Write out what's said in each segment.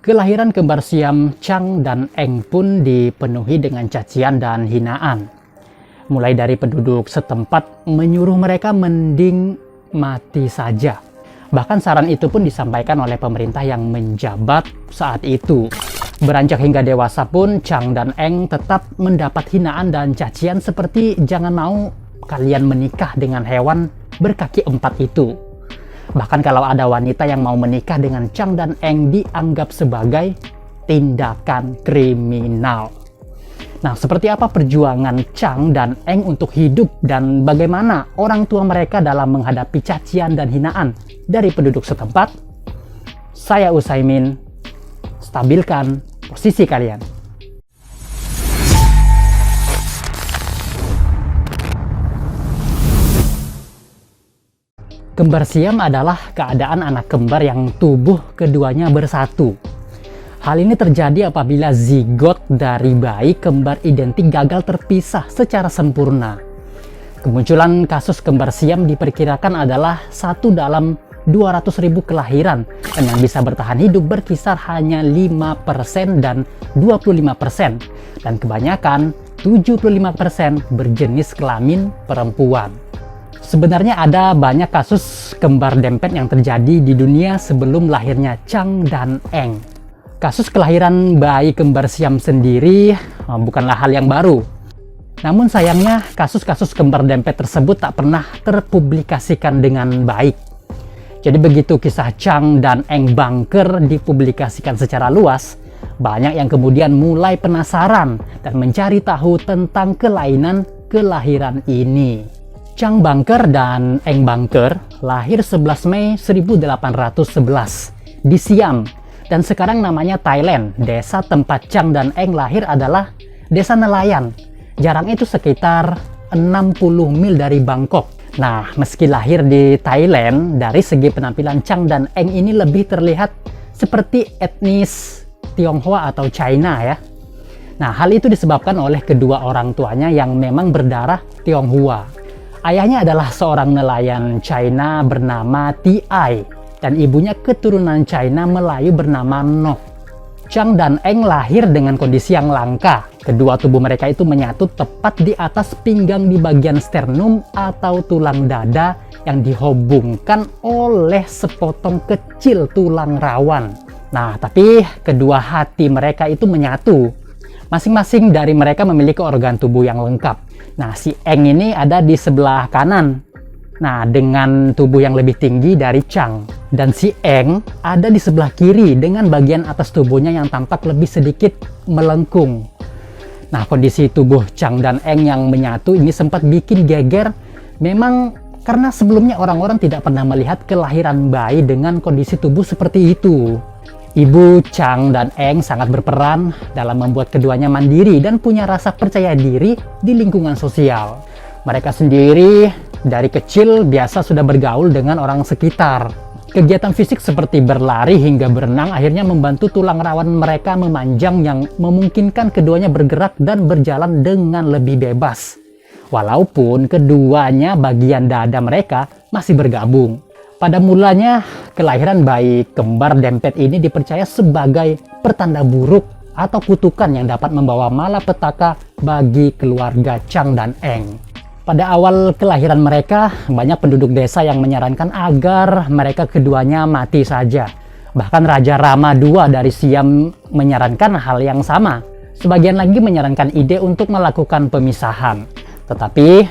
Kelahiran kembar siam Chang dan Eng pun dipenuhi dengan cacian dan hinaan. Mulai dari penduduk setempat menyuruh mereka mending mati saja. Bahkan saran itu pun disampaikan oleh pemerintah yang menjabat saat itu. Beranjak hingga dewasa pun, Chang dan Eng tetap mendapat hinaan dan cacian seperti jangan mau kalian menikah dengan hewan berkaki 4 itu. Bahkan kalau ada wanita yang mau menikah dengan Chang dan Eng dianggap sebagai tindakan kriminal. Nah, seperti apa perjuangan Chang dan Eng untuk hidup dan bagaimana orang tua mereka dalam menghadapi cacian dan hinaan dari penduduk setempat? Saya Utsaimin, stabilkan posisi kalian. Kembar siam adalah keadaan anak kembar yang tubuh keduanya bersatu. Hal ini terjadi apabila zigot dari bayi kembar identik gagal terpisah secara sempurna. Kemunculan kasus kembar siam diperkirakan adalah 1 dalam 200.000 kelahiran dan yang bisa bertahan hidup berkisar hanya 5% dan 25%, dan kebanyakan 75% berjenis kelamin perempuan. Sebenarnya ada banyak kasus kembar dempet yang terjadi di dunia sebelum lahirnya Chang dan Eng. Kasus kelahiran bayi kembar siam sendiri bukanlah hal yang baru. Namun sayangnya kasus-kasus kembar dempet tersebut tak pernah terpublikasikan dengan baik. Jadi begitu kisah Chang dan Eng bangker dipublikasikan secara luas, banyak yang kemudian mulai penasaran dan mencari tahu tentang kelainan kelahiran ini. Chang bangker dan Eng bangker lahir 11 Mei 1811 di Siam, dan sekarang namanya Thailand. Desa tempat Chang dan Eng lahir adalah Desa Nelayan. Jaraknya itu sekitar 60 mil dari Bangkok. Nah, meski lahir di Thailand, dari segi penampilan Chang dan Eng ini lebih terlihat seperti etnis Tionghoa atau China ya. Nah, hal itu disebabkan oleh kedua orang tuanya yang memang berdarah Tionghoa. Ayahnya adalah seorang nelayan China bernama Ti, dan ibunya keturunan China Melayu bernama Nok. Chang dan Eng lahir dengan kondisi yang langka. Kedua tubuh mereka itu menyatu tepat di atas pinggang di bagian sternum atau tulang dada yang dihubungkan oleh sepotong kecil tulang rawan. Nah, tapi kedua hati mereka itu menyatu. Masing-masing dari mereka memiliki organ tubuh yang lengkap. Nah, si Eng ini ada di sebelah kanan. Nah, dengan tubuh yang lebih tinggi dari Chang. Dan si Eng ada di sebelah kiri dengan bagian atas tubuhnya yang tampak lebih sedikit melengkung. Nah, kondisi tubuh Chang dan Eng yang menyatu ini sempat bikin geger. Memang karena sebelumnya orang-orang tidak pernah melihat kelahiran bayi dengan kondisi tubuh seperti itu. Ibu Chang dan Eng sangat berperan dalam membuat keduanya mandiri dan punya rasa percaya diri di lingkungan sosial. Mereka sendiri dari kecil biasa sudah bergaul dengan orang sekitar. Kegiatan fisik seperti berlari hingga berenang akhirnya membantu tulang rawan mereka memanjang yang memungkinkan keduanya bergerak dan berjalan dengan lebih bebas. Walaupun keduanya bagian dada mereka masih bergabung. Pada mulanya, kelahiran bayi kembar dempet ini dipercaya sebagai pertanda buruk atau kutukan yang dapat membawa malapetaka bagi keluarga Chang dan Eng. Pada awal kelahiran mereka, banyak penduduk desa yang menyarankan agar mereka keduanya mati saja. Bahkan Raja Rama II dari Siam menyarankan hal yang sama. Sebagian lagi menyarankan ide untuk melakukan pemisahan. Tetapi,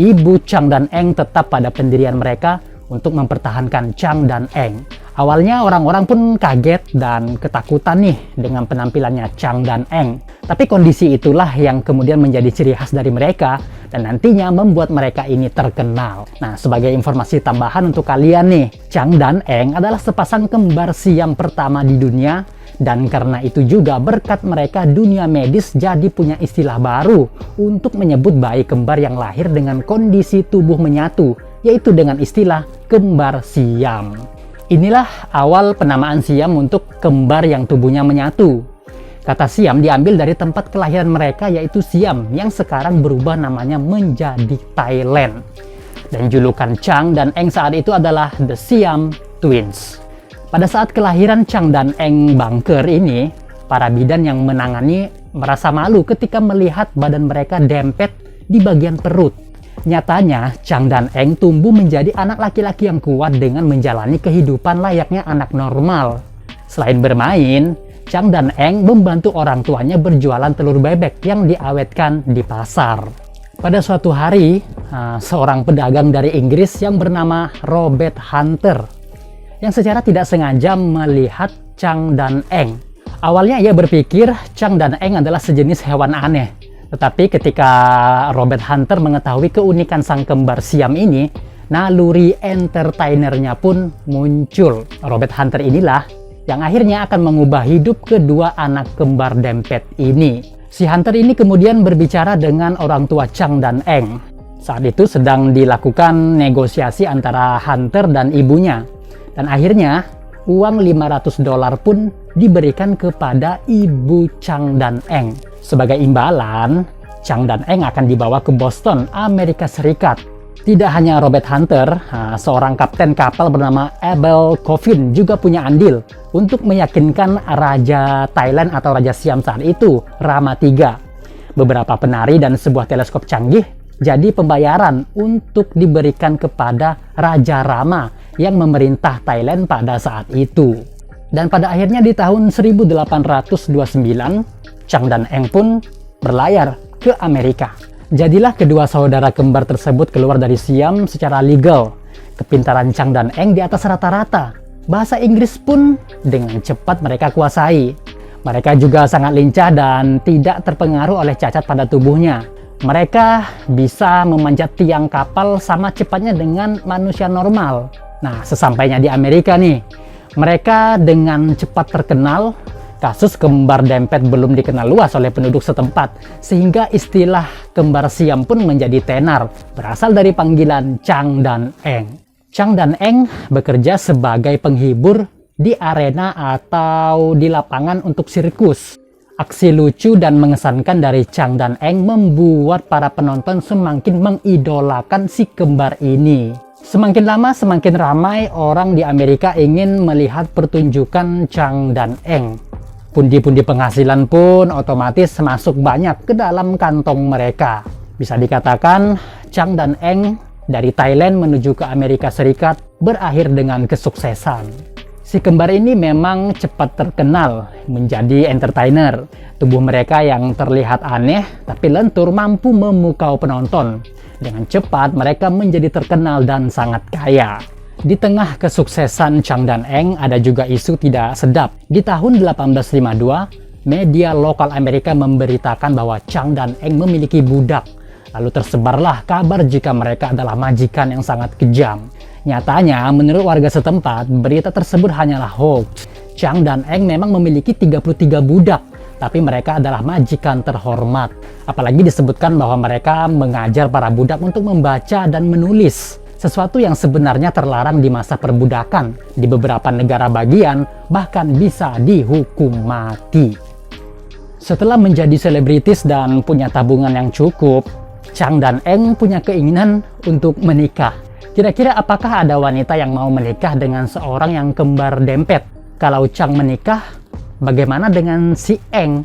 ibu Chang dan Eng tetap pada pendirian mereka untuk mempertahankan Chang dan Eng. Awalnya orang-orang pun kaget dan ketakutan nih dengan penampilannya Chang dan Eng. Tapi kondisi itulah yang kemudian menjadi ciri khas dari mereka dan nantinya membuat mereka ini terkenal. Nah, sebagai informasi tambahan untuk kalian nih, Chang dan Eng adalah sepasang kembar siam pertama di dunia, dan karena itu juga berkat mereka dunia medis jadi punya istilah baru untuk menyebut bayi kembar yang lahir dengan kondisi tubuh menyatu, yaitu dengan istilah kembar siam. Inilah awal penamaan siam untuk kembar yang tubuhnya menyatu. Kata siam diambil dari tempat kelahiran mereka, yaitu Siam, yang sekarang berubah namanya menjadi Thailand. Dan julukan Chang dan Eng saat itu adalah The Siam Twins. Pada saat kelahiran Chang dan Eng Bangker ini, para bidan yang menangani merasa malu ketika melihat badan mereka dempet di bagian perut. Nyatanya, Chang dan Eng tumbuh menjadi anak laki-laki yang kuat dengan menjalani kehidupan layaknya anak normal. Selain bermain, Chang dan Eng membantu orang tuanya berjualan telur bebek yang diawetkan di pasar. Pada suatu hari, seorang pedagang dari Inggris yang bernama Robert Hunter, yang secara tidak sengaja melihat Chang dan Eng. Awalnya ia berpikir Chang dan Eng adalah sejenis hewan aneh. Tetapi ketika Robert Hunter mengetahui keunikan sang kembar siam ini, naluri entertainernya pun muncul. Robert Hunter inilah yang akhirnya akan mengubah hidup kedua anak kembar dempet ini. Si Hunter ini kemudian berbicara dengan orang tua Chang dan Eng. Saat itu sedang dilakukan negosiasi antara Hunter dan ibunya. Dan akhirnya uang $500 pun diberikan kepada ibu Chang dan Eng. Sebagai imbalan, Chang dan Eng akan dibawa ke Boston, Amerika Serikat. Tidak hanya Robert Hunter, seorang kapten kapal bernama Abel Coffin juga punya andil untuk meyakinkan Raja Thailand atau Raja Siam saat itu, Rama III. Beberapa penari dan sebuah teleskop canggih jadi pembayaran untuk diberikan kepada Raja Rama yang memerintah Thailand pada saat itu. Dan pada akhirnya di tahun 1829, Chang dan Eng pun berlayar ke Amerika. Jadilah kedua saudara kembar tersebut keluar dari Siam secara legal. Kepintaran Chang dan Eng di atas rata-rata. Bahasa Inggris pun dengan cepat mereka kuasai. Mereka juga sangat lincah dan tidak terpengaruh oleh cacat pada tubuhnya. Mereka bisa memanjat tiang kapal sama cepatnya dengan manusia normal. Nah, sesampainya di Amerika nih, mereka dengan cepat terkenal. Kasus kembar dempet belum dikenal luas oleh penduduk setempat, sehingga istilah kembar siam pun menjadi tenar, berasal dari panggilan Chang dan Eng. Chang dan Eng bekerja sebagai penghibur di arena atau di lapangan untuk sirkus. Aksi lucu dan mengesankan dari Chang dan Eng membuat para penonton semakin mengidolakan si kembar ini. Semakin lama semakin ramai orang di Amerika ingin melihat pertunjukan Chang dan Eng. Pundi-pundi penghasilan pun otomatis masuk banyak ke dalam kantong mereka. Bisa dikatakan Chang dan Eng dari Thailand menuju ke Amerika Serikat berakhir dengan kesuksesan. Si kembar ini memang cepat terkenal menjadi entertainer. Tubuh mereka yang terlihat aneh tapi lentur mampu memukau penonton. Dengan cepat mereka menjadi terkenal dan sangat kaya. Di tengah kesuksesan Chang dan Eng ada juga isu tidak sedap. Di tahun 1852, media lokal Amerika memberitakan bahwa Chang dan Eng memiliki budak. Lalu tersebarlah kabar jika mereka adalah majikan yang sangat kejam. Nyatanya, menurut warga setempat, berita tersebut hanyalah hoax. Chang dan Eng memang memiliki 33 budak, tapi mereka adalah majikan terhormat. Apalagi disebutkan bahwa mereka mengajar para budak untuk membaca dan menulis. Sesuatu yang sebenarnya terlarang di masa perbudakan. Di beberapa negara bagian, bahkan bisa dihukum mati. Setelah menjadi selebritis dan punya tabungan yang cukup, Chang dan Eng punya keinginan untuk menikah. Kira-kira apakah ada wanita yang mau menikah dengan seorang yang kembar dempet? Kalau Chang menikah, bagaimana dengan si Eng?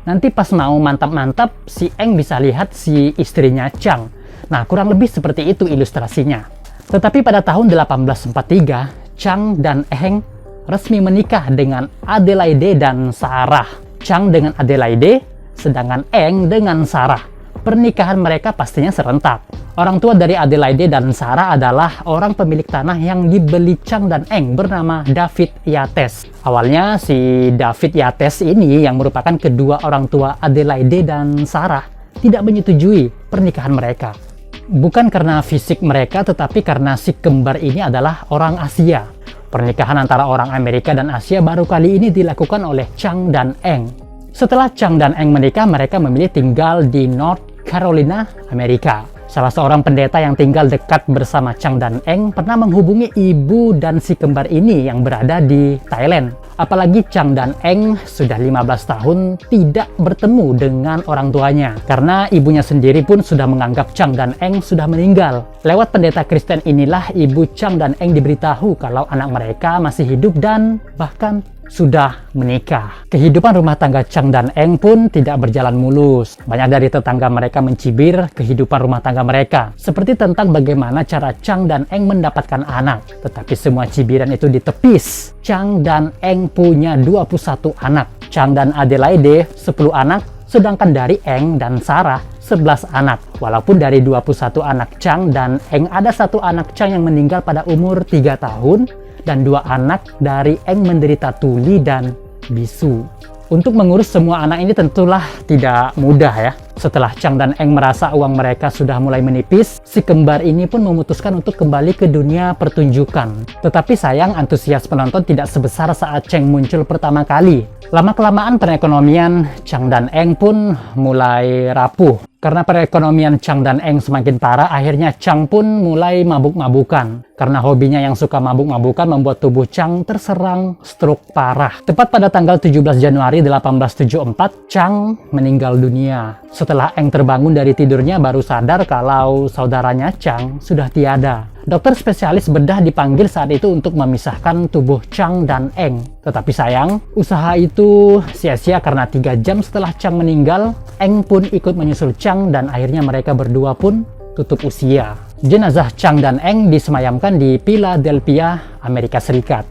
Nanti pas mau mantap-mantap, si Eng bisa lihat si istrinya Chang. Nah, kurang lebih seperti itu ilustrasinya. Tetapi pada tahun 1843, Chang dan Eng resmi menikah dengan Adelaide dan Sarah. Chang dengan Adelaide, sedangkan Eng dengan Sarah. Pernikahan mereka pastinya serentak. Orang tua dari Adelaide dan Sarah adalah orang pemilik tanah yang dibeli Chang dan Eng bernama David Yates. Awalnya si David Yates ini yang merupakan kedua orang tua Adelaide dan Sarah tidak menyetujui pernikahan mereka. Bukan karena fisik mereka, tetapi karena si kembar ini adalah orang Asia. Pernikahan antara orang Amerika dan Asia baru kali ini dilakukan oleh Chang dan Eng. Setelah Chang dan Eng menikah, mereka memilih tinggal di North Carolina, Amerika. Salah seorang pendeta yang tinggal dekat bersama Chang dan Eng pernah menghubungi ibu dan si kembar ini yang berada di Thailand. Apalagi Chang dan Eng sudah 15 tahun tidak bertemu dengan orang tuanya. Karena ibunya sendiri pun sudah menganggap Chang dan Eng sudah meninggal. Lewat pendeta Kristen inilah ibu Chang dan Eng diberitahu kalau anak mereka masih hidup dan bahkan sudah menikah. Kehidupan rumah tangga Chang dan Eng pun tidak berjalan mulus. Banyak dari tetangga mereka mencibir kehidupan rumah tangga mereka. Seperti tentang bagaimana cara Chang dan Eng mendapatkan anak. Tetapi semua cibiran itu ditepis. Chang dan Eng punya 21 anak. Chang dan Adelaide 10 anak. Sedangkan dari Eng dan Sarah 11 anak. Walaupun dari 21 anak Chang dan Eng ada satu anak Chang yang meninggal pada umur 3 tahun. Dan 2 anak dari Eng menderita tuli dan bisu. Untuk mengurus semua anak ini tentulah tidak mudah ya. Setelah Chang dan Eng merasa uang mereka sudah mulai menipis, si kembar ini pun memutuskan untuk kembali ke dunia pertunjukan. Tetapi sayang antusias penonton tidak sebesar saat Chang muncul pertama kali. Lama-kelamaan perekonomian Chang dan Eng pun mulai rapuh. Karena perekonomian Chang dan Eng semakin parah, akhirnya Chang pun mulai mabuk-mabukan. Karena hobinya yang suka mabuk-mabukan membuat tubuh Chang terserang stroke parah. Tepat pada tanggal 17 Januari 1874, Chang meninggal dunia. Setelah Eng terbangun dari tidurnya baru sadar kalau saudaranya Chang sudah tiada. Dokter spesialis bedah dipanggil saat itu untuk memisahkan tubuh Chang dan Eng. Tetapi sayang, usaha itu sia-sia karena 3 jam setelah Chang meninggal, Eng pun ikut menyusul Chang dan akhirnya mereka berdua pun tutup usia. Jenazah Chang dan Eng disemayamkan di Philadelphia, Amerika Serikat.